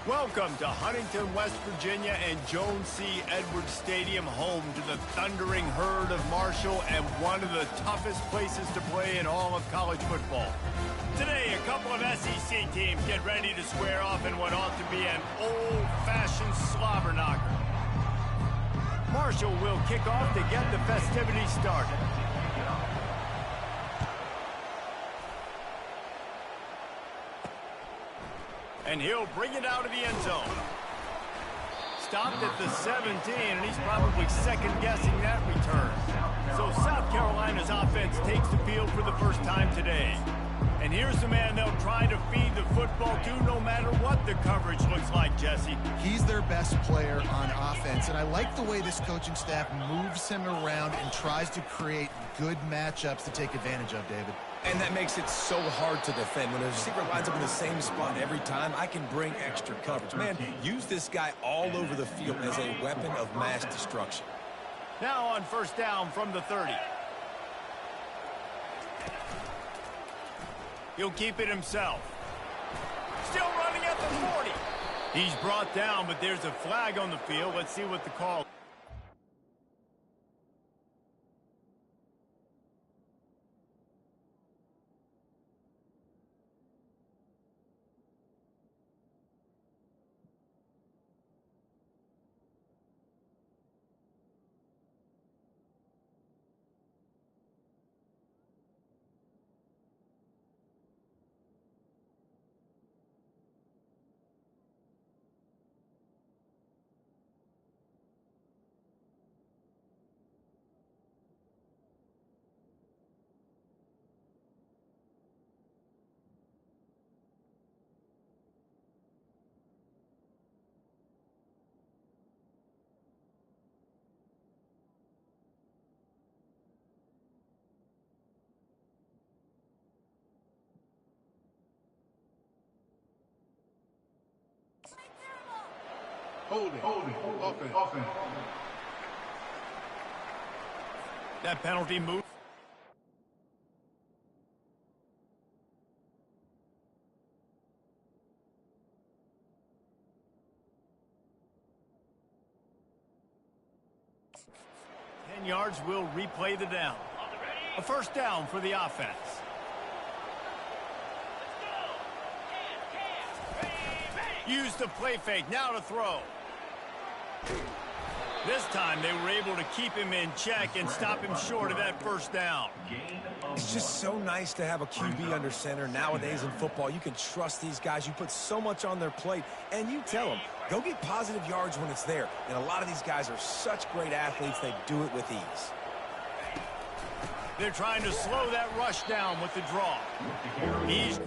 Welcome to Huntington, West Virginia and Jones C. Edwards Stadium, home to the thundering herd of Marshall and one of the toughest places to play in all of college football. Today, a couple of SEC teams get ready to square off in what ought to be an old-fashioned slobber knocker. Marshall will kick off to get the festivities started. And he'll bring it out of the end zone. Stopped at the 17, and he's probably second-guessing that return. So South Carolina's offense takes the field for the first time today. And here's the man they'll try to feed the football to no matter what the coverage looks like, Jesse. He's their best player on offense, and I like the way this coaching staff moves him around and tries to create good matchups to take advantage of, David. And that makes it so hard to defend. When a receiver lines up in the same spot every time, I can bring extra coverage. Man, use this guy all over the field as a weapon of mass destruction. Now on first down from the 30. He'll keep it himself. Still running at the 40. He's brought down, but there's a flag on the field. Let's see what the call is. Holding, offense. That penalty move. Yards will replay the down. A first down for the offense. Use the play fake, now to throw. This time they were able to keep him in check and stop him short of that first down. It's just so nice to have a QB under center. Nowadays in football, you can trust these guys. You put so much on their plate, and you tell them, go get positive yards when it's there. And a lot of these guys are such great athletes, they do it with ease. They're trying to slow that rush down with the draw. He's...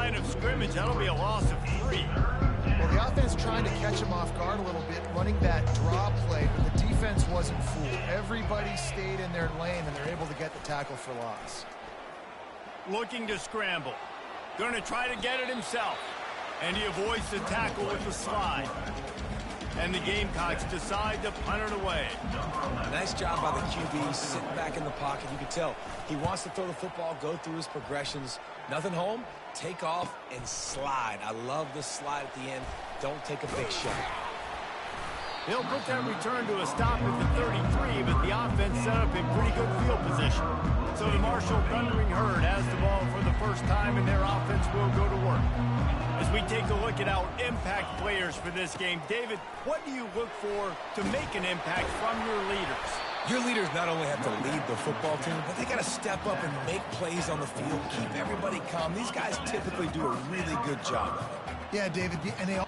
line of scrimmage. That'll be a loss of 3. Well, the offense trying to catch him off guard a little bit, running that draw play, but the defense wasn't fooled. Everybody stayed in their lane, and they're able to get the tackle for loss. Looking to scramble. Going to try to get it himself. And he avoids the tackle with the slide. And the Gamecocks decide to punt it away. Nice job by the QB, sitting back in the pocket. You can tell he wants to throw the football, go through his progressions. Nothing home, take off, and slide. I love the slide at the end. Don't take a big shot. They'll put that return to a stop at the 33, but the offense set up in pretty good field position. So the Marshall Thundering Herd has the ball for the first time, and their offense will go to work. As we take a look at our impact players for this game, David, what do you look for to make an impact from your leaders? Your leaders not only have to lead the football team, but they got to step up and make plays on the field, keep everybody calm. These guys typically do a really good job of it. Yeah, David, and they all...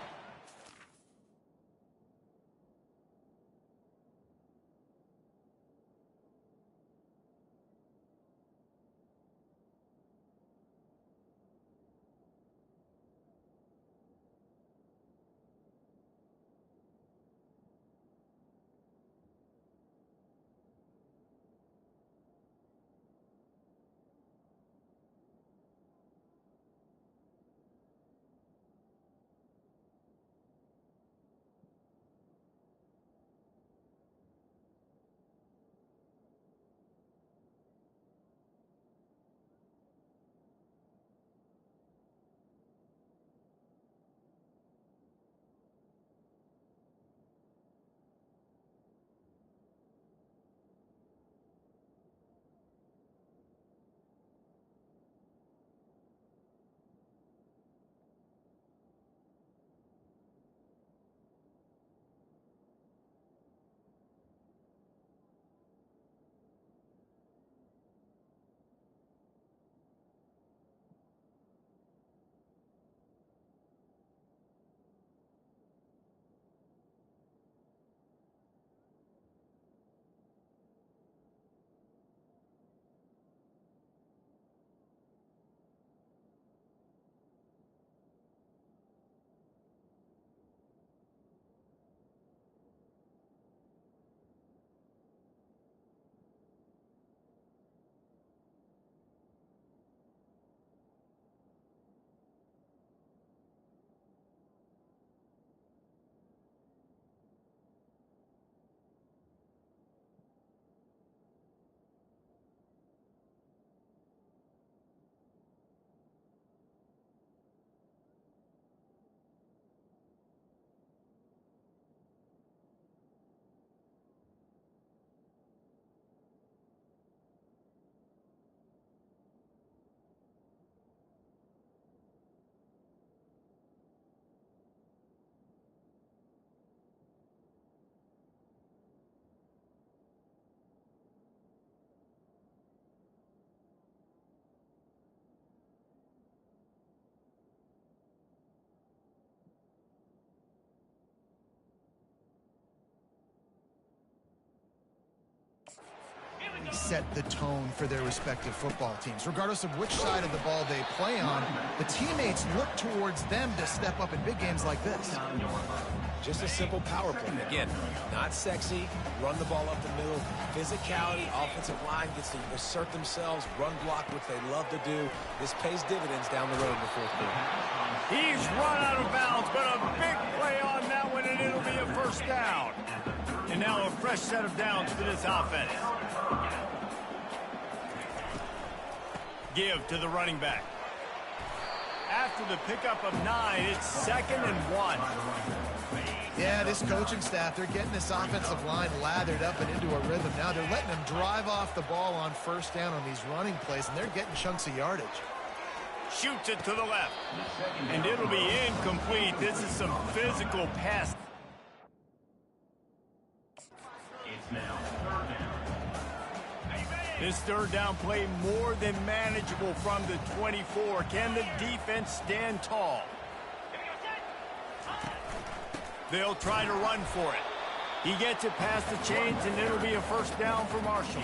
set the tone for their respective football teams. Regardless of which side of the ball they play on, the teammates look towards them to step up in big games like this. Just a simple power play. Again, not sexy, run the ball up the middle, physicality, offensive line gets to assert themselves, run block, which they love to do. This pays dividends down the road in the fourth quarter. He's run out of bounds, but a big play on that one, and it'll be a first down. And now a fresh set of downs for this offense. Give to the running back. After the pickup of 9, it's 2nd and 1. Yeah, this coaching staff, they're getting this offensive line lathered up and into a rhythm. Now they're letting them drive off the ball on first down on these running plays, and they're getting chunks of yardage. Shoots it to the left. And it'll be incomplete. This is some physical pass. It's now 3rd down. This third down play more than manageable from the 24. Can the defense stand tall? They'll try to run for it. He gets it past the chains, and it'll be a first down for Marshall.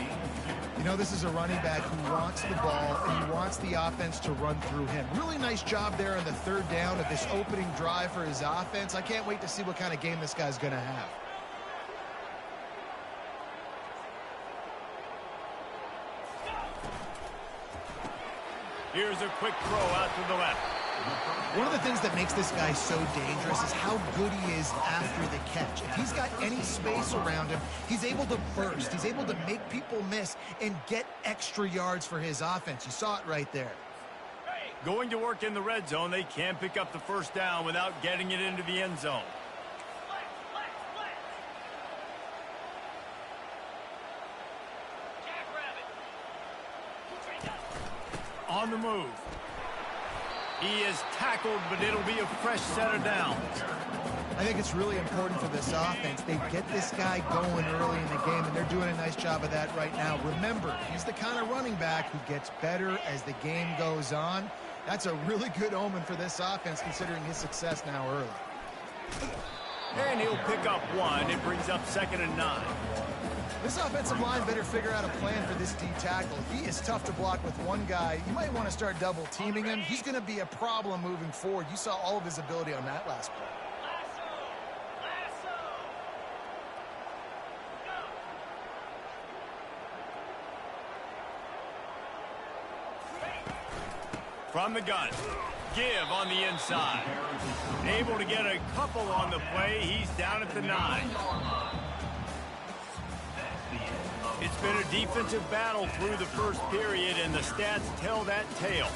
You know, this is a running back who wants the ball, and he wants the offense to run through him. Really nice job there on the third down of this opening drive for his offense. I can't wait to see what kind of game this guy's going to have. Here's a quick throw out to the left. One of the things that makes this guy so dangerous is how good he is after the catch. If he's got any space around him, he's able to burst. He's able to make people miss and get extra yards for his offense. You saw it right there. Going to work in the red zone, they can't pick up the first down without getting it into the end zone. On the move. He is tackled, but it'll be a fresh set of downs. I think it's really important for this offense. They get this guy going early in the game, and they're doing a nice job of that right now. Remember, he's the kind of running back who gets better as the game goes on. That's a really good omen for this offense, considering his success now early. And he'll pick up one. It brings up 2nd and 9. This offensive line better figure out a plan for this D tackle. He is tough to block with one guy. You might want to start double teaming him. He's going to be a problem moving forward. You saw all of his ability on that last play. From the gun. Give on the inside. Able to get a couple on the play. He's down at the 9. It's been a defensive battle through the first period, and the stats tell that tale.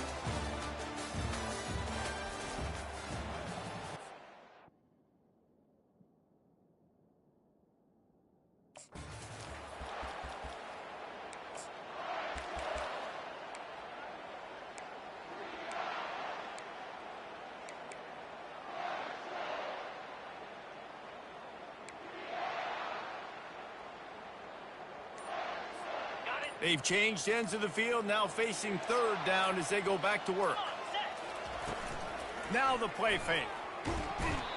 They've changed ends of the field, now facing 3rd down as they go back to work. Now the play fake.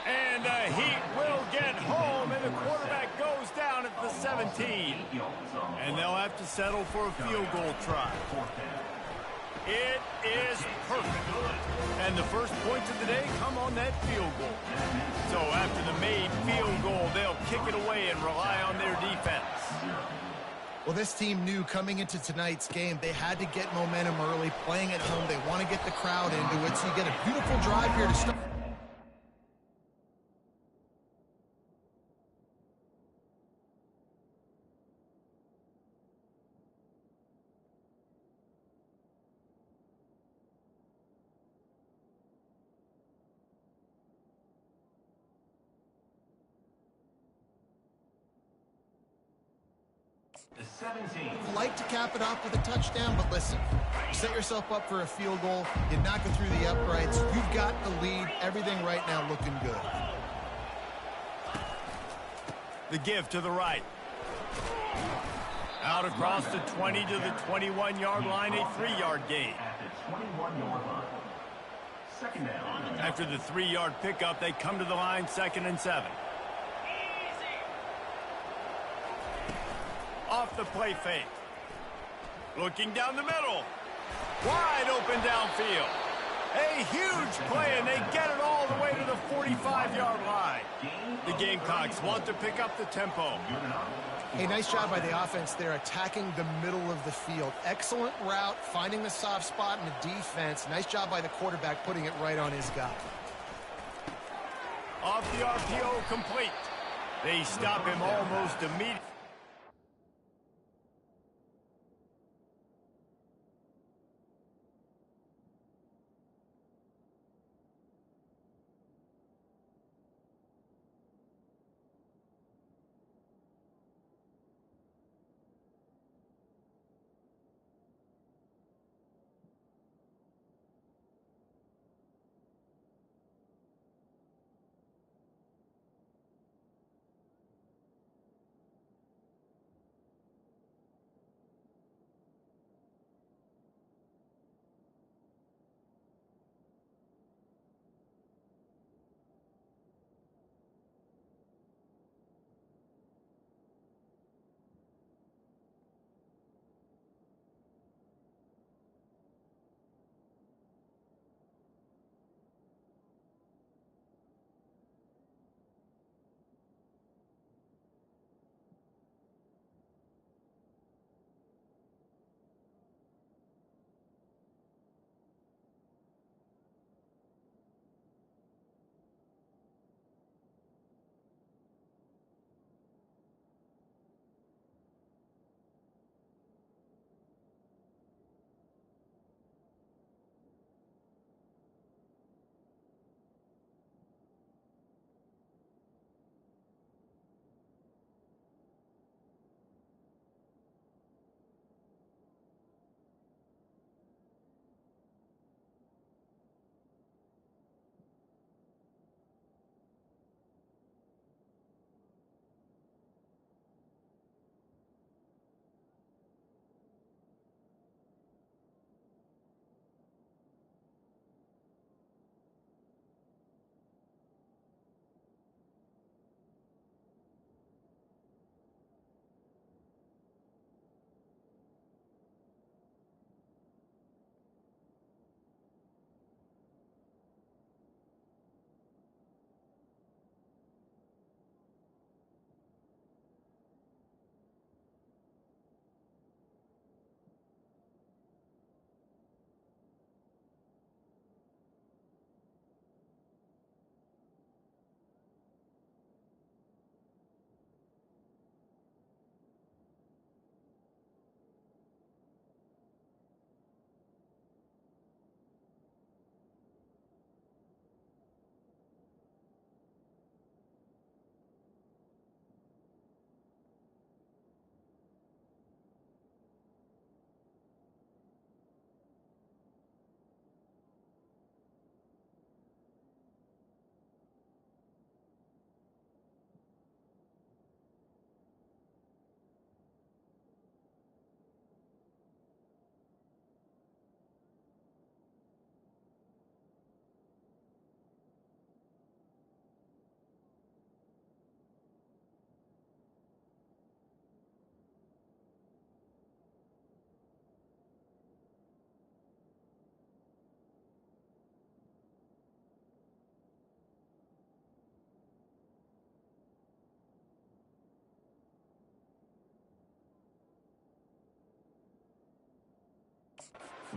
And the Heat will get home, and the quarterback goes down at the 17. And they'll have to settle for a field goal try. It is perfect. And the first points of the day come on that field goal. So after the made field goal, they'll kick it away and rely on their defense. Well, this team knew coming into tonight's game they had to get momentum early, playing at home. They want to get the crowd into it, so you get a beautiful drive here to start. The 17. Like to cap it off with a touchdown, but listen, you set yourself up for a field goal, you knock it through the uprights, you've got the lead, everything right now looking good. The give to the right. Out across the 20 to the 21-yard line, a 3-yard gain. At the 21-yard line. 2nd down. After the 3-yard pickup, they come to the line, 2nd and 7. Off the play fake. Looking down the middle. Wide open downfield. A huge play, and they get it all the way to the 45-yard line. The Gamecocks want to pick up the tempo. Hey, nice job by the offense there, attacking the middle of the field. Excellent route, finding the soft spot in the defense. Nice job by the quarterback putting it right on his guy. Off the RPO, complete. They stop him almost immediately.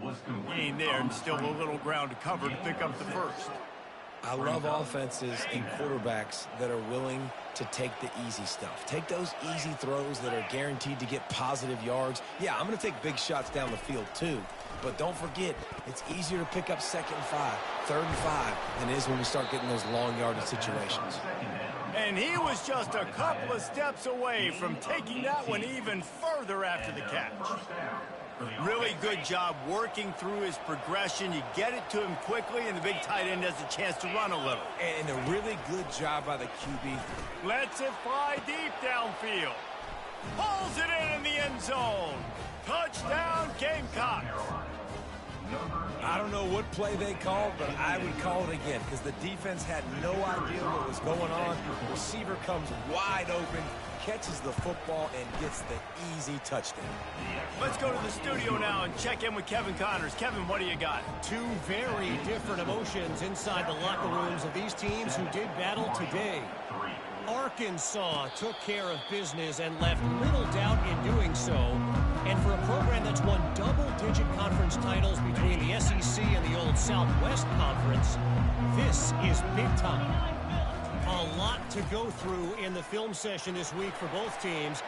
was complete. Gain there and still a little ground to cover to pick up the first. I love offenses and quarterbacks that are willing to take the easy stuff. Take those easy throws that are guaranteed to get positive yards. Yeah, I'm going to take big shots down the field too. But don't forget, it's easier to pick up 2nd and 5, 3rd and 5 than it is when we start getting those long yardage situations. And he was just a couple of steps away from taking that one even further after the catch. Really good job working through his progression. You get it to him quickly, and the big tight end has a chance to run a little. And a really good job by the QB. Lets it fly deep downfield. Pulls it in the end zone. Touchdown, Gamecock. I don't know what play they called, but I would call it again because the defense had no idea what was going on. The receiver comes wide open, catches the football, and gets the easy touchdown. Let's go to the studio now and check in with Kevin Connors. Kevin, what do you got? Two very different emotions inside the locker rooms of these teams who did battle today. Arkansas took care of business and left little doubt in doing so. And for a program that's won double-digit conference titles between the SEC and the old Southwest Conference, this is big time. A lot to go through in the film session this week for both teams.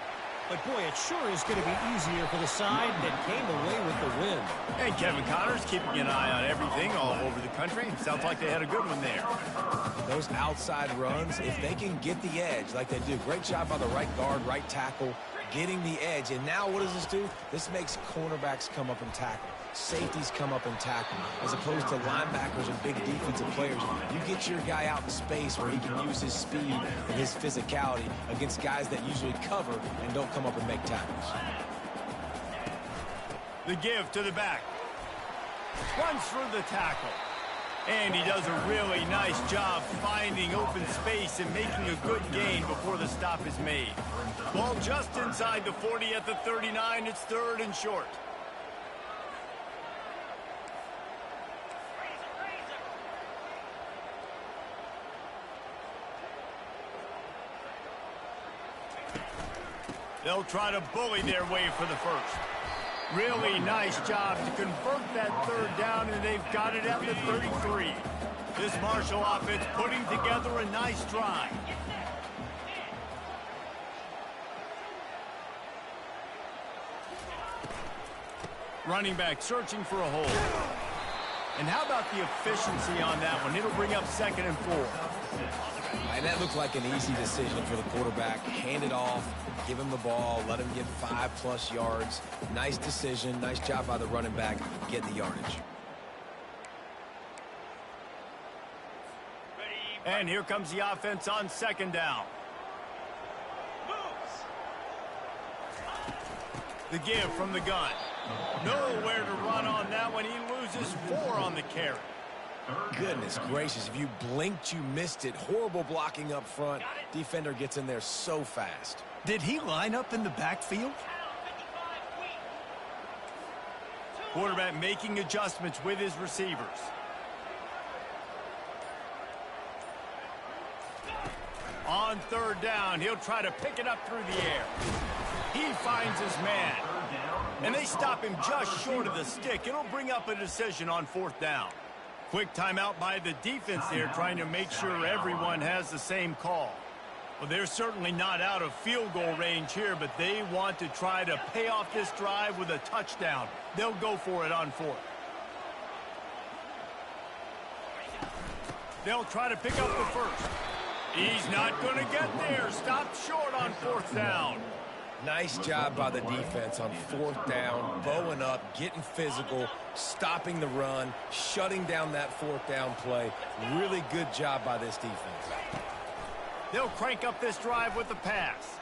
But, boy, it sure is going to be easier for the side that came away with the win. And Kevin Connors keeping an eye on everything all over the country. Sounds like they had a good one there. Those outside runs, if they can get the edge like they do, great job by the right guard, right tackle, getting the edge. And now what does this do? This makes cornerbacks come up and tackle. Safeties come up and tackle, as opposed to linebackers and big defensive players. You get your guy out in space where he can use his speed and his physicality against guys that usually cover and don't come up and make tackles. The give to the back. Runs through the tackle. And he does a really nice job finding open space and making a good gain before the stop is made. Ball just inside the 40 at the 39. It's 3rd and short. They'll try to bully their way for the first. Really nice job to convert that 3rd down, and they've got it at the 33. This Marshall offense putting together a nice drive. Running back searching for a hole. And how about the efficiency on that one? It'll bring up 2nd and 4. And that looked like an easy decision for the quarterback. Hand it off, give him the ball, let him get 5+ yards. Nice decision, nice job by the running back, get the yardage. And here comes the offense on 2nd down. The give from the gun. Nowhere to run on that one. He loses 4 on the carry. Goodness gracious, if you blinked, you missed it. Horrible blocking up front. Defender gets in there so fast. Did he line up in the backfield? Quarterback making adjustments with his receivers. On 3rd down, he'll try to pick it up through the air. He finds his man. And they stop him just short of the stick. It'll bring up a decision on 4th down. Quick timeout by the defense there, trying to make sure everyone has the same call. Well, they're certainly not out of field goal range here, but they want to try to pay off this drive with a touchdown. They'll go for it on 4th. They'll try to pick up the first. He's not going to get there. Stopped short on 4th down. Nice job by the defense on 4th down, bowing up, getting physical, stopping the run, shutting down that 4th down play. Really good job by this defense. They'll crank up this drive with the pass.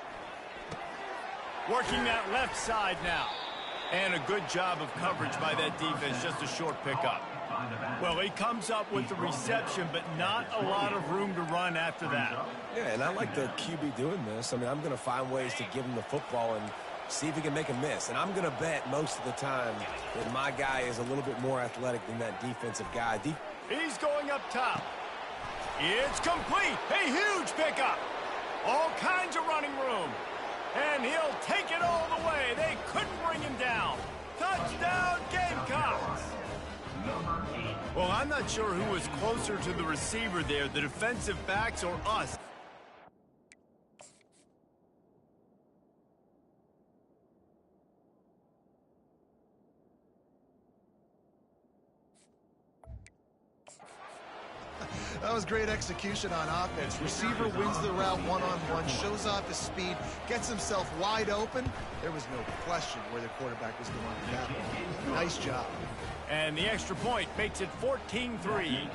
Working that left side now. And a good job of coverage by that defense, just a short pickup. Well, he comes up with the reception, but not a lot of room to run after that. Yeah, and I like the QB doing this. I mean, I'm going to find ways to give him the football and see if he can make a miss. And I'm going to bet most of the time that my guy is a little bit more athletic than that defensive guy. He's going up top. It's complete. A huge pickup. All kinds of running room. And he'll take it all the way. They couldn't bring him down. Touchdown, Gamecocks! Well, I'm not sure who was closer to the receiver there, the defensive backs or us. That was great execution on offense. Receiver wins the route one-on-one, shows off his speed, gets himself wide open. There was no question where the quarterback was going with that one. Nice job. And the extra point makes it 14-3.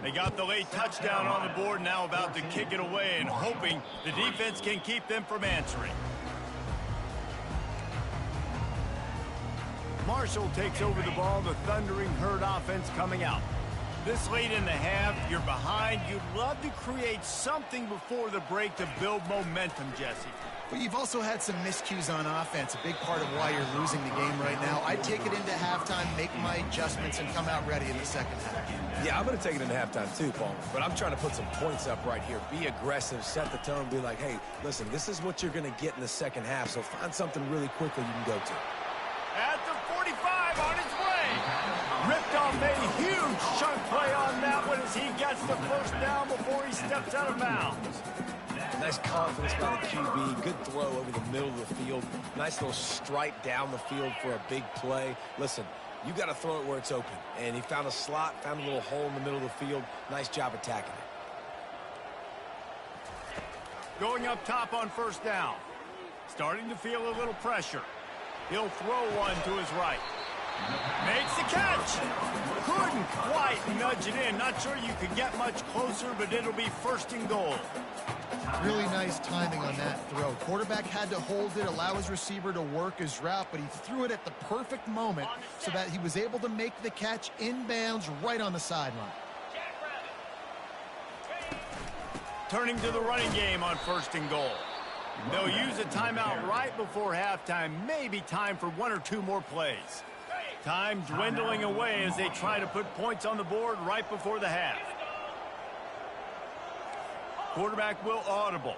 They got the late touchdown on the board, now about to kick it away and hoping the defense can keep them from answering. Marshall takes over the ball, the Thundering Herd offense coming out. This late in the half, you're behind. You'd love to create something before the break to build momentum, Jesse. But you've also had some miscues on offense, a big part of why you're losing the game right now. I'd take it into halftime, make my adjustments, and come out ready in the second half. Yeah, I'm going to take it into halftime too, Paul. But I'm trying to put some points up right here. Be aggressive, set the tone, be like, hey, listen, this is what you're going to get in the second half, so find something really quickly you can go to. At the 45, on his way. Ripped off a huge chunk play on that one as he gets the first down before he steps out of bounds. Nice confidence by the QB. Good throw over the middle of the field. Nice little stripe down the field for a big play. Listen, you got to throw it where it's open. And he found a slot, found a little hole in the middle of the field. Nice job attacking it. Going up top on first down. Starting to feel a little pressure. He'll throw one to his right. Makes the catch. Couldn't quite nudge it in. Not sure you could get much closer, but it'll be first and goal. Really nice timing on that throw. Quarterback had to hold it, allow his receiver to work his route, but he threw it at the perfect moment so that he was able to make the catch inbounds right on the sideline. Turning to the running game on first and goal. They'll use a timeout right before halftime. Maybe time for one or two more plays. Time dwindling away as they try to put points on the board right before the half. Quarterback will audible.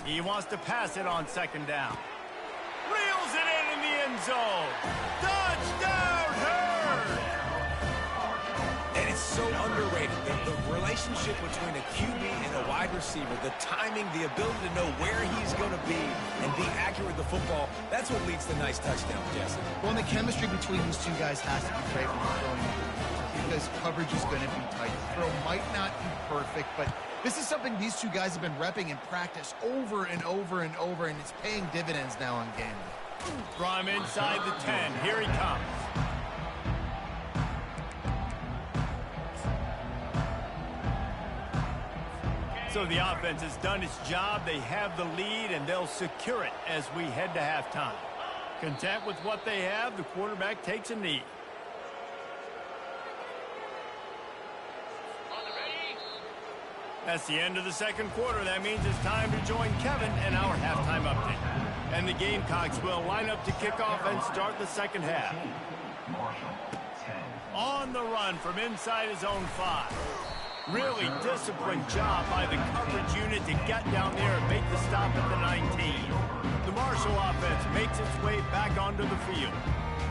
He wants to pass it on second down. Reels it in the end zone. Touchdown, Herd! And it's so underrated. The relationship between a QB and a wide receiver, the timing, the ability to know where he's going to be and be accurate with the football, that's what leads to nice touchdowns, Jesse. Well, and the chemistry between these two guys has to be great when you're throwing because coverage is going to be tight. The throw might not be perfect, but this is something these two guys have been repping in practice over and over and over, and it's paying dividends now on game day. From inside the 10, here he comes. So the offense has done its job. They have the lead, and they'll secure it as we head to halftime. Content with what they have, the quarterback takes a knee. That's the end of the second quarter. That means it's time to join Kevin in our halftime update. And the Gamecocks will line up to kick off and start the second half. On the run from inside his own 5. Really disciplined job by the coverage unit to get down there and make the stop at the 19. The Marshall offense makes its way back onto the field.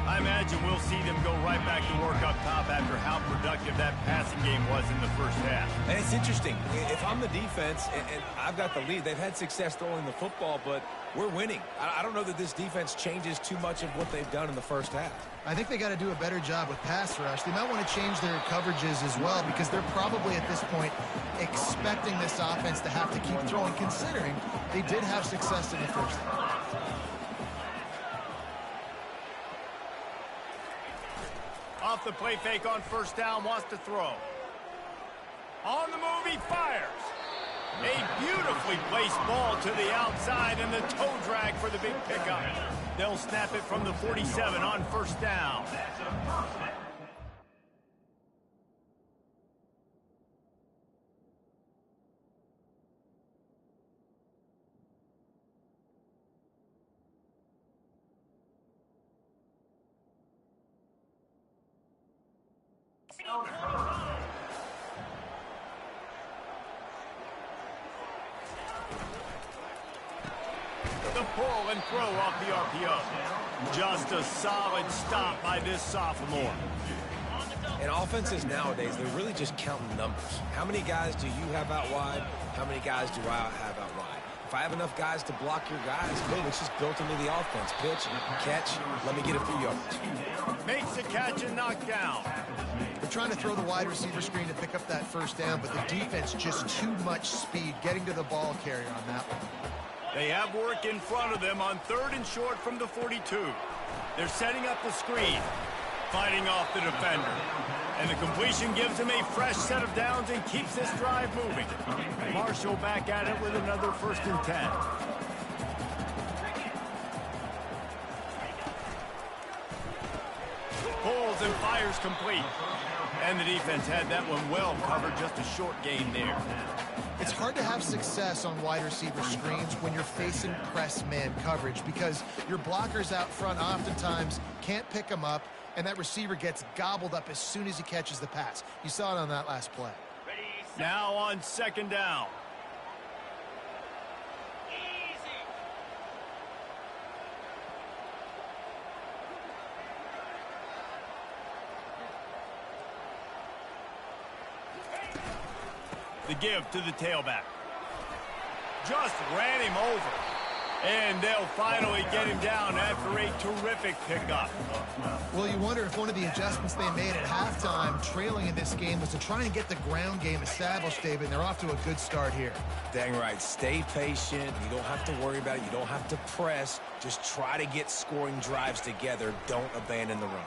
I imagine we'll see them go right back to work up top after how productive that passing game was in the first half. And it's interesting. If I'm the defense and I've got the lead, they've had success throwing the football, but we're winning. I don't know that this defense changes too much of what they've done in the first half. I think they got to do a better job with pass rush. They might want to change their coverages as well because they're probably at this point expecting this offense to have to keep throwing, considering they did have success in the first half. Off the play fake on first down, wants to throw. On the move, he fires. A beautifully placed ball to the outside and the toe drag for the big pickup. They'll snap it from the 47 on first down. The the pull and throw off the RPO. Just a solid stop by this sophomore. And offenses nowadays, they're really just counting numbers. How many guys do you have out wide? How many guys do I have out wide? If I have enough guys to block your guys, boom, it's just built into the offense. Pitch, catch, let me get a few yards. Makes the catch and knocked down. They're trying to throw the wide receiver screen to pick up that first down, but the defense just too much speed getting to the ball carrier on that one. They have work in front of them on 3rd and short from the 42. They're setting up the screen, fighting off the defender. And the completion gives him a fresh set of downs and keeps this drive moving. Marshall back at it with another 1st and 10. Pulls and fires complete. And the defense had that one well covered, just a short gain there. It's hard to have success on wide receiver screens when you're facing press man coverage because your blockers out front oftentimes can't pick them up, and that receiver gets gobbled up as soon as he catches the pass. You saw it on that last play. Now on 2nd down. The give to the tailback. Just ran him over. And they'll finally get him down after a terrific pickup. Well, you wonder if one of the adjustments they made at halftime, trailing in this game, was to try and get the ground game established, David, and they're off to a good start here. Dang right. Stay patient. You don't have to worry about it. You don't have to press. Just try to get scoring drives together. Don't abandon the run.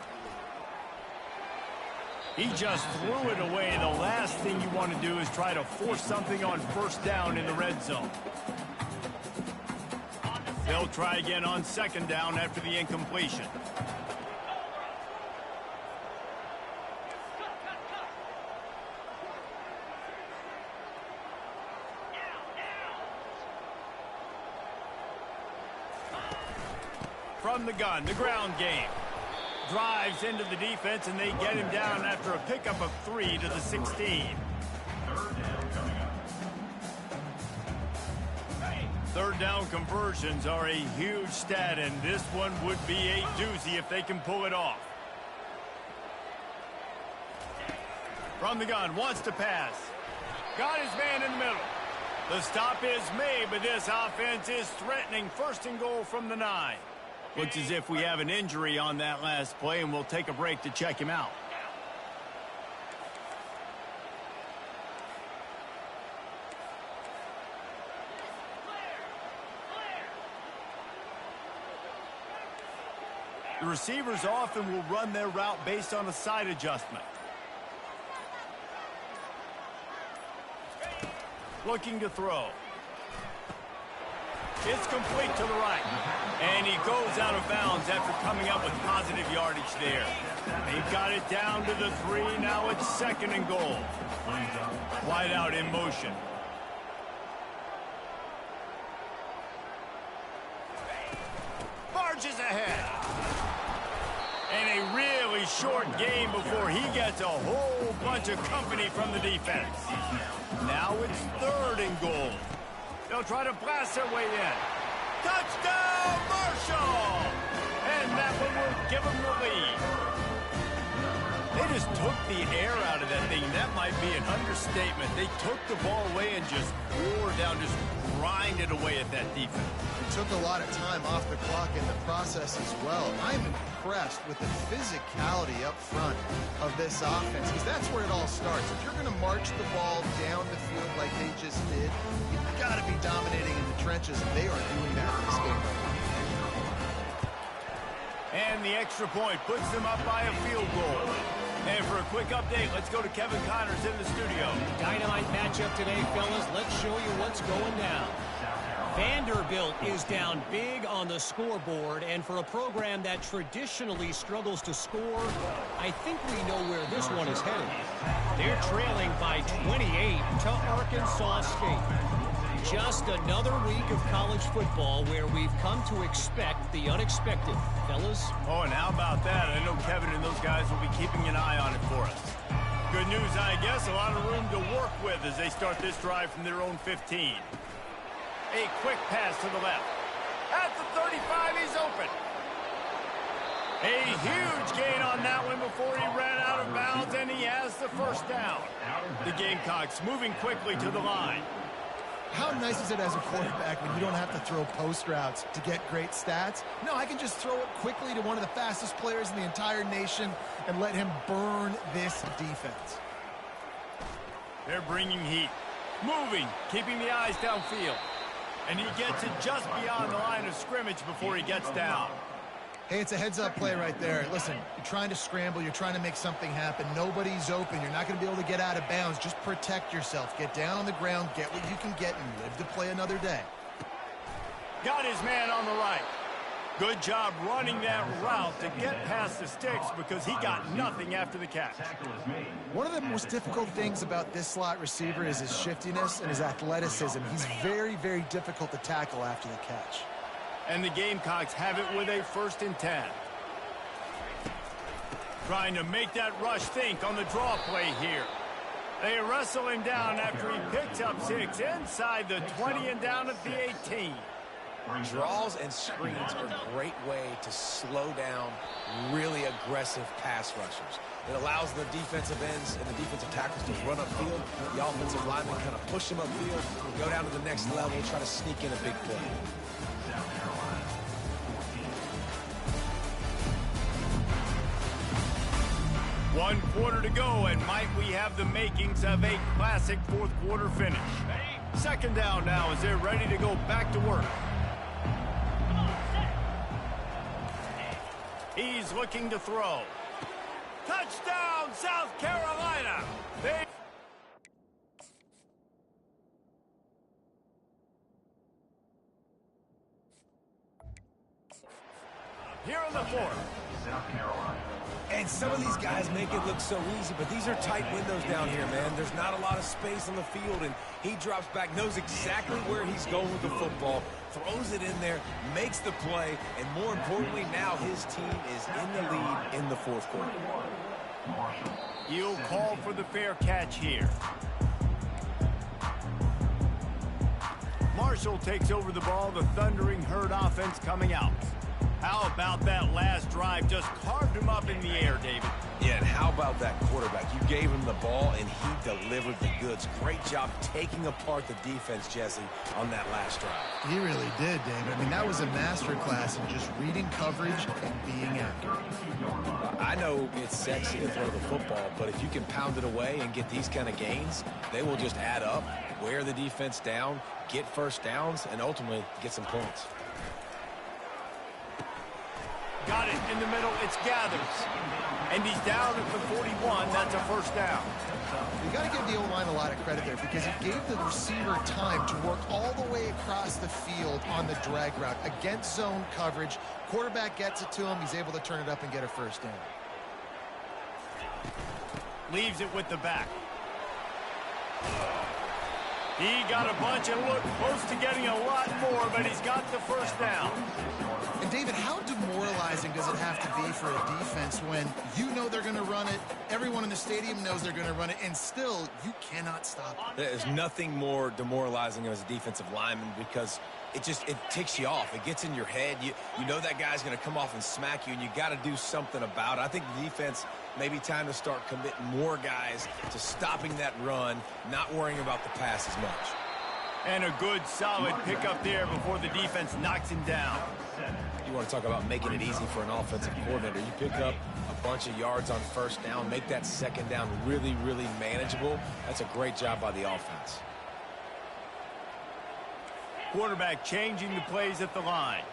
He just threw it away. The last thing you want to do is try to force something on 1st down in the red zone. They'll try again on 2nd down after the incompletion. From the gun, the ground game. Drives into the defense, and they get him down after a pickup of 3 to the 16. 3rd down conversions are a huge stat, and this one would be a doozy if they can pull it off. From the gun, wants to pass. Got his man in the middle. The stop is made, but this offense is threatening 1st and goal from the 9. Looks as if we have an injury on that last play, and we'll take a break to check him out. The receivers often will run their route based on a side adjustment. Looking to throw. It's complete to the right. And he goes out of bounds after coming up with positive yardage there. They've got it down to the 3. Now it's 2nd and goal. Wide out in motion. Barges ahead. And a really short game before he gets a whole bunch of company from the defense. Now it's 3rd and goal. They'll try to blast their way in. Touchdown, Marshall! And that one will give them the lead. They just took the air out of that thing. That might be an understatement. They took the ball away and just wore down, just grinded away at that defense. It took a lot of time off the clock in the process as well. I'm impressed with the physicality up front of this offense, because that's where it all starts. If you're going to march the ball down the field like they just did, you've got to be dominating in the trenches, and they are doing that in this game right now. And the extra point puts them up by a field goal. And for a quick update, let's go to Kevin Connors in the studio. Dynamite matchup today, fellas. Let's show you what's going down. Vanderbilt is down big on the scoreboard, and for a program that traditionally struggles to score, I think we know where this one is headed. They're trailing by 28 to Arkansas State. Just another week of college football where we've come to expect the unexpected. Fellas? Oh, and how about that? I know Kevin and those guys will be keeping an eye on it for us. Good news, I guess. A lot of room to work with as they start this drive from their own 15. A quick pass to the left. At the 35, he's open. A huge gain on that one before he ran out of bounds, and he has the first down. The Gamecocks moving quickly to the line. How nice is it as a quarterback when you don't have to throw post routes to get great stats? No, I can just throw it quickly to one of the fastest players in the entire nation and let him burn this defense. They're bringing heat. Moving, keeping the eyes downfield. And he gets it just beyond the line of scrimmage before he gets down. Hey, it's a heads-up play right there. Listen, you're trying to scramble. You're trying to make something happen. Nobody's open. You're not going to be able to get out of bounds. Just protect yourself. Get down on the ground, get what you can get, and live to play another day. Got his man on the right. Good job running that route to get past the sticks because he got nothing after the catch. One of the most difficult things about this slot receiver is his shiftiness and his athleticism. He's very, very difficult to tackle after the catch. And the Gamecocks have it with a 1st and 10. Trying to make that rush think on the draw play here. They wrestle him down after he picks up 6 inside the 20 and down at the 18. Draws and screens are a great way to slow down really aggressive pass rushers. It allows the defensive ends and the defensive tackles to run upfield. The offensive linemen kind of push them upfield, go down to the next level, try to sneak in a big play. 1 quarter to go, and might we have the makings of a classic 4th quarter finish. 2nd down now as they're ready to go back to work. He's looking to throw. Touchdown, South Carolina! Here on the 4th. South Carolina. And some of these guys make it look so easy, but these are tight windows down here, man. There's not a lot of space on the field, and he drops back, knows exactly where he's going with the football, throws it in there, makes the play, and more importantly, now his team is in the lead in the 4th quarter. He'll call for the fair catch here. Marshall takes over the ball, the Thundering Herd offense coming out. How about that last drive? Just carved him up in the air, David. Yeah, and how about that quarterback? You gave him the ball, and he delivered the goods. Great job taking apart the defense, Jesse, on that last drive. He really did, David. I mean, that was a masterclass in just reading coverage and being accurate. I know it's sexy to throw the football, but if you can pound it away and get these kind of gains, they will just add up, wear the defense down, get 1st downs, and ultimately get some points. Got it in the middle. It's Gathers. And he's down at the 41. That's a 1st down. You got to give the O-line a lot of credit there because he gave the receiver time to work all the way across the field on the drag route against zone coverage. Quarterback gets it to him. He's able to turn it up and get a 1st down. Leaves it with the back. He got a bunch and looked close to getting a lot more, but he's got the 1st down. And David, how demoralizing does it have to be for a defense when you know they're going to run it, everyone in the stadium knows they're going to run it, and still you cannot stop it? There's nothing more demoralizing as a defensive lineman because it ticks you off. It gets in your head. You know that guy's going to come off and smack you, and you got to do something about it. I think the defense maybe time to start committing more guys to stopping that run, not worrying about the pass as much. And a good, solid pickup there before the defense knocks him down. You want to talk about making it easy for an offensive coordinator. You pick up a bunch of yards on 1st down, make that 2nd down really, really manageable. That's a great job by the offense. Quarterback changing the plays at the line.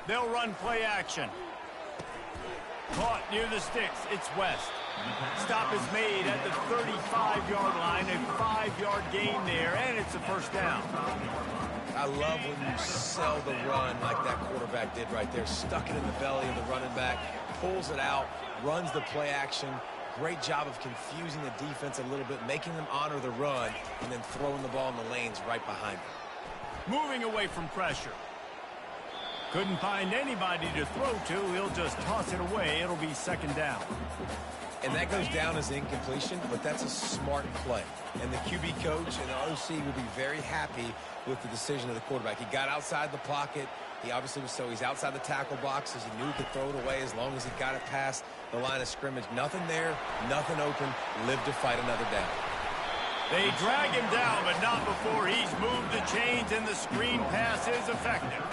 They'll run play action. Caught near the sticks. It's West. Stop is made at the 35-yard line. A 5-yard gain there, and it's a 1st down. I love when you sell the run like that quarterback did right there. Stuck it in the belly of the running back, pulls it out, runs the play action. Great job of confusing the defense a little bit, making them honor the run, and then throwing the ball in the lanes right behind them. Moving away from pressure. Couldn't find anybody to throw to. He'll just toss it away. It'll be 2nd down. And that goes down as incompletion, but that's a smart play. And the QB coach and the OC will be very happy with the decision of the quarterback. He got outside the pocket. He obviously was he's outside the tackle boxes. He knew he could throw it away as long as he got it past the line of scrimmage. Nothing there, nothing open. Live to fight another down. They drag him down, but not before he's moved the chains and the screen pass is effective.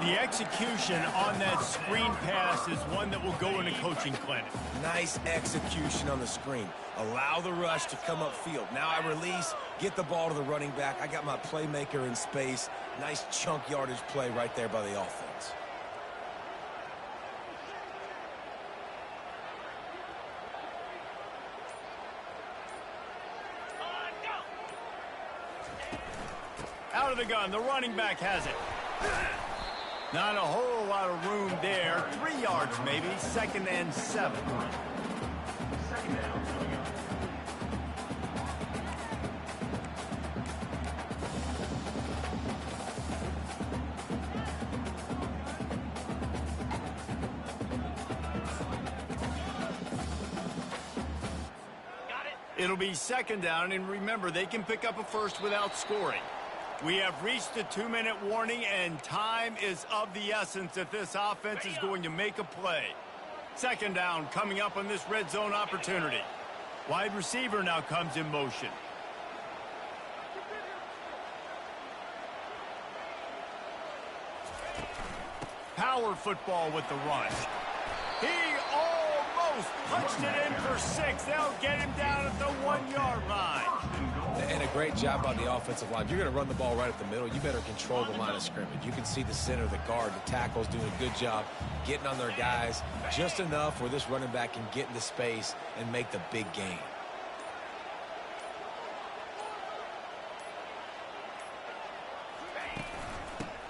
The execution on that screen pass is one that will go in a coaching clinic. Nice execution on the screen. Allow the rush to come upfield. Now I release, get the ball to the running back. I got my playmaker in space. Nice chunk yardage play right there by the offense. Out of the gun, the running back has it. Not a whole lot of room there. 3 yards maybe, 2nd and 7. Second down. It'll be 2nd down, and remember, they can pick up a first without scoring. We have reached the 2-minute warning, and time is of the essence if this offense is going to make a play. 2nd down coming up on this red zone opportunity. Wide receiver now comes in motion. Power football with the run. He almost punched it in for 6. They'll get him down at the 1-yard line. And a great job by the offensive line. If you're going to run the ball right up the middle, you better control the line of scrimmage. You can see the center, the guard, the tackles doing a good job getting on their guys just enough where this running back can get into space and make the big gain.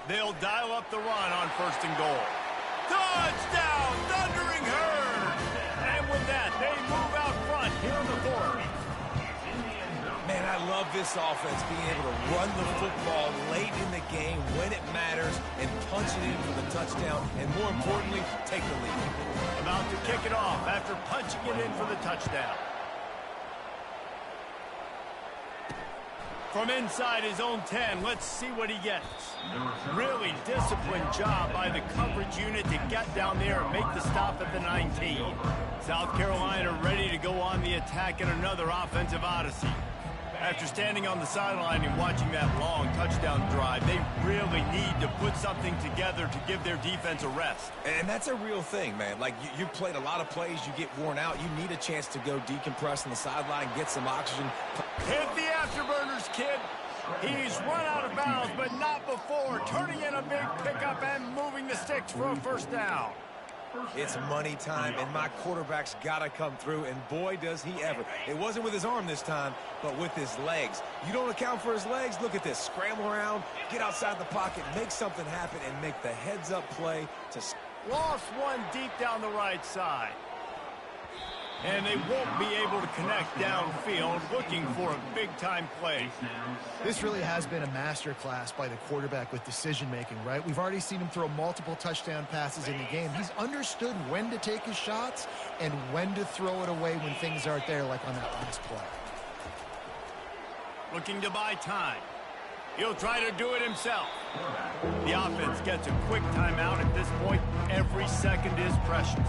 They'll dial up the run on 1st and goal. Touchdown, Thundering Herd! And with that, they move out front here in the 4th. Man, I love this offense being able to run the football late in the game when it matters and punch it in for the touchdown and, more importantly, take the lead. About to kick it off after punching it in for the touchdown. From inside his own 10, let's see what he gets. Really disciplined job by the coverage unit to get down there and make the stop at the 19. South Carolina ready to go on the attack in another offensive odyssey. After standing on the sideline and watching that long touchdown drive, they really need to put something together to give their defense a rest. And that's a real thing, man. Like, you played a lot of plays, you get worn out. You need a chance to go decompress on the sideline, get some oxygen. Hit the afterburners, kid. He's run out of bounds, but not before turning in a big pickup and moving the sticks for a 1st down. It's money time, and my quarterback's got to come through, and boy, does he ever. It wasn't with his arm this time, but with his legs. You don't account for his legs? Look at this. Scramble around, get outside the pocket, make something happen, and make the heads-up play to... Lost one deep down the right side. And they won't be able to connect downfield, looking for a big-time play. This really has been a masterclass by the quarterback with decision-making, right? We've already seen him throw multiple touchdown passes in the game. He's understood when to take his shots and when to throw it away when things aren't there, like on that last play. Looking to buy time. He'll try to do it himself. The offense gets a quick timeout at this point. Every second is precious.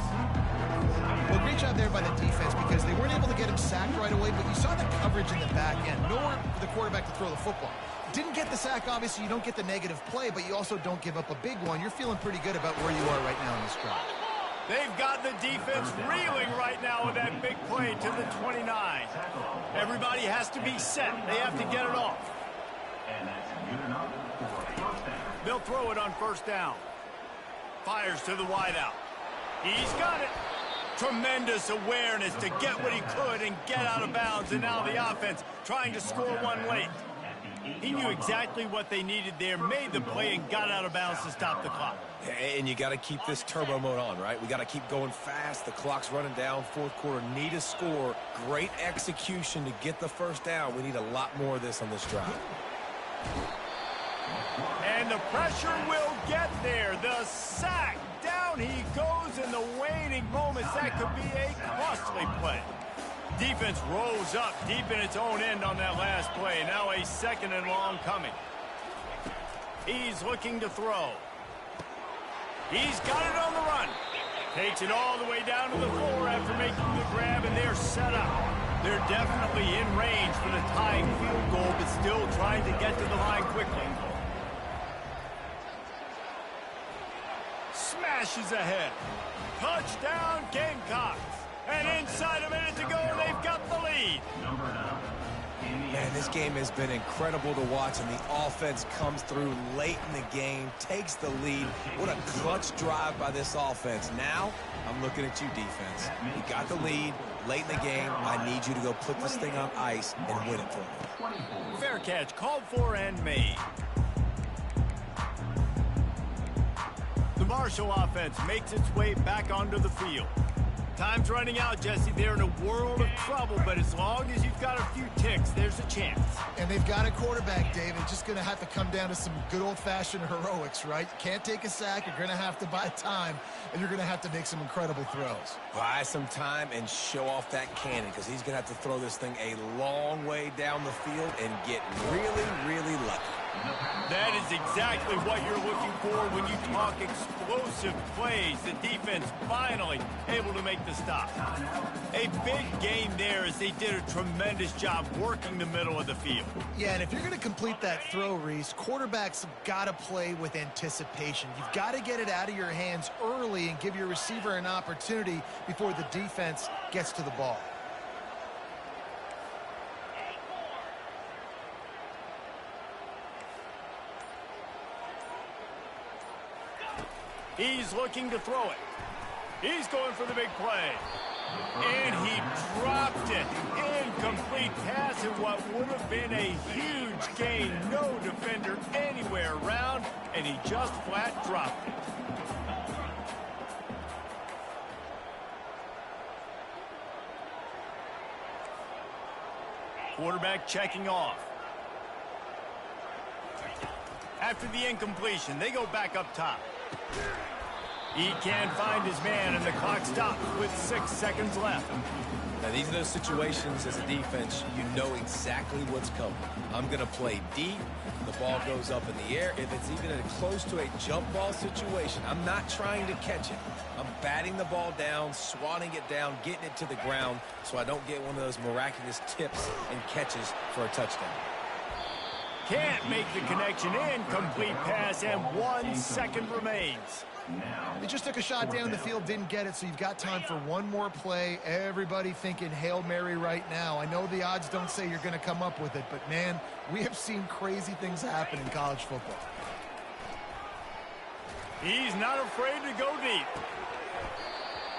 Well, great job there by the defense because they weren't able to get him sacked right away, but you saw the coverage in the back end. Nowhere for the quarterback to throw the football. Didn't get the sack, obviously. You don't get the negative play, but you also don't give up a big one. You're feeling pretty good about where you are right now in this drive. They've got the defense reeling right now with that big play to the 29. Everybody has to be set. They have to get it off. And that's good enough for 1st down. They'll throw it on 1st down. Fires to the wideout. He's got it. Tremendous awareness to get what he could and get out of bounds. And now the offense trying to score one late. He knew exactly what they needed there, made the play, and got out of bounds to stop the clock. And you got to keep this turbo mode on, right? We got to keep going fast. The clock's running down. 4th quarter, need a score. Great execution to get the 1st down. We need a lot more of this on this drive. And the pressure will get there. The sack down down he goes in the waning moments. That could be a costly play. Defense rolls up deep in its own end on that last play. Now a 2nd and long coming. He's looking to throw. He's got it on the run. Takes it all the way down to the floor after making the grab, and they're set up. They're definitely in range for the tying field goal, but still trying to get to the line quickly. Smashes ahead. Touchdown, Gamecocks. And inside a minute to go, they've got the lead. Man, this game has been incredible to watch, and the offense comes through late in the game, takes the lead. What a clutch drive by this offense. Now, I'm looking at you, defense. You got the lead late in the game. I need you to go put this thing on ice and win it for me. Fair catch, called for and made. The Marshall offense makes its way back onto the field. Time's running out, Jesse. They're in a world of trouble, but as long as you've got a few ticks, there's a chance. And they've got a quarterback, David. Just going to have to come down to some good old-fashioned heroics, right? You can't take a sack. You're going to have to buy time, and you're going to have to make some incredible throws. Buy some time and show off that cannon, because he's going to have to throw this thing a long way down the field and get really, really lucky. That is exactly what you're looking for when you talk explosive plays. The defense finally able to make the stop. A big game there as they did a tremendous job working the middle of the field. Yeah, and if you're going to complete that throw, Reese, quarterbacks have got to play with anticipation. You've got to get it out of your hands early and give your receiver an opportunity before the defense gets to the ball. He's looking to throw it. He's going for the big play. And he dropped it. Incomplete pass in what would have been a huge gain. No defender anywhere around, and he just flat dropped it. Quarterback checking off. After the incompletion, they go back up top. He can't find his man, and the clock stops with 6 seconds left. Now, these are those situations as a defense, you know exactly what's coming. I'm going to play deep. The ball goes up in the air. If it's even close to a jump ball situation, I'm not trying to catch it. I'm batting the ball down, swatting it down, getting it to the ground so I don't get one of those miraculous tips and catches for a touchdown. Can't make the connection. Incomplete pass, and 1 second remains. They just took a shot down the field, didn't get it, so you've got time for one more play. Everybody thinking Hail Mary right now. I know the odds don't say you're going to come up with it, but, man, we have seen crazy things happen in college football. He's not afraid to go deep.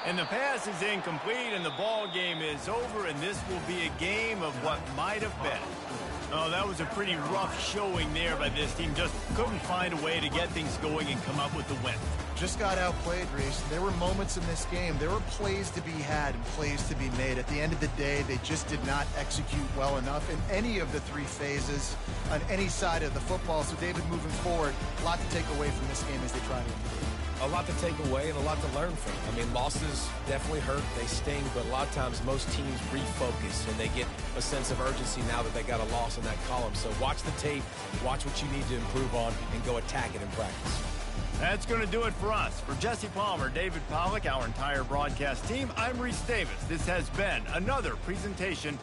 And the pass is incomplete, and the ball game is over, and this will be a game of what might have been. Oh, that was a pretty rough showing there by this team. Just couldn't find a way to get things going and come up with the win. Just got outplayed, Reese. There were moments in this game. There were plays to be had and plays to be made. At the end of the day, they just did not execute well enough in any of the 3 phases on any side of the football. So, David, moving forward, a lot to take away from this game as they try to improve. A lot to take away and a lot to learn from. I mean, losses definitely hurt. They sting, but a lot of times most teams refocus and they get a sense of urgency now that they got a loss in that column. So watch the tape, watch what you need to improve on, and go attack it in practice. That's going to do it for us. For Jesse Palmer, David Pollack, our entire broadcast team, I'm Reese Davis. This has been another presentation